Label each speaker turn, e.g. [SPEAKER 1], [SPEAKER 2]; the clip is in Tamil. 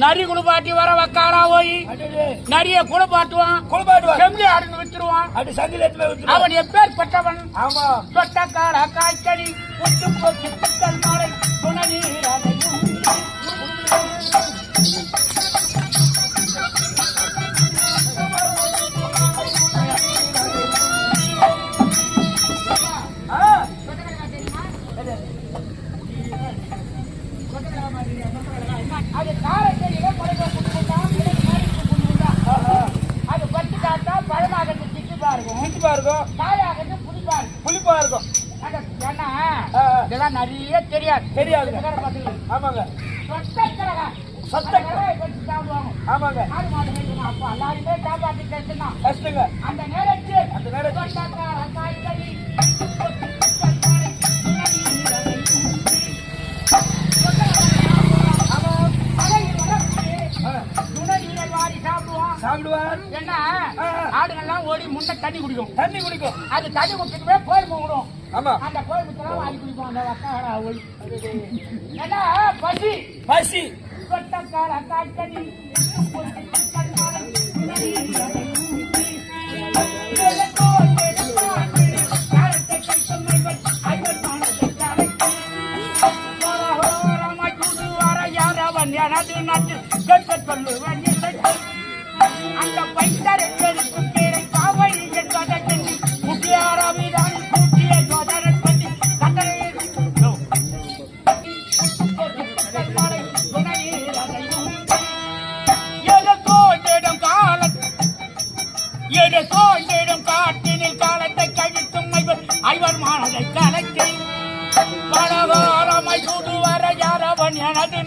[SPEAKER 1] நரி குளிப்பாட்டி வர வக்காரா போய் நரிய குளிப்பாட்டுவான் செம்லி அடந்து வித்துருவான். அவன் எப்பேற்பட்டவன்? சொட்டக்கார காய்கறி புத்துக்கள் மாலை துணநீரையும் அது காரச்செடியில அது பட்டு காட்டா பழமாகட்டு திட்டுப்பா இருக்கும், காயாகட்டு புளிப்பா இருக்கும். ஏன்னா இதெல்லாம் நிறைய தெரியாது. ஆமாங்க, சாப்பிடுவாங்க. ஆமாங்க, அப்ப எல்லாருமே சாப்பாட்டு கஷ்டங்க. அந்த நேரத்தில் காய்கறி சாப்பிடுவான். என்ன ஆடுகள்லாம் ஓடி முன்ன தண்ணி குடிக்கும். அது தண்ணி குடிச்சுட்டு கோயில் போகணும். அந்த கோயில் முத்தெல்லாம் வாங்கி குடிப்போம். அந்த வக்காடா ஓடி ஏன்னா பசி கொட்டக்கார காய்கறி அந்த பைத்தருக்கு பேரை காவை முக்கியாரவிதான் கூட்டிய சோதரன் பற்றி கத்தரை எதோ காட்டினில் காலத்தை கழித்தும் ஐவர் மானதை கலக்கை பலகாரமை சுடுவர யாரவன் எனது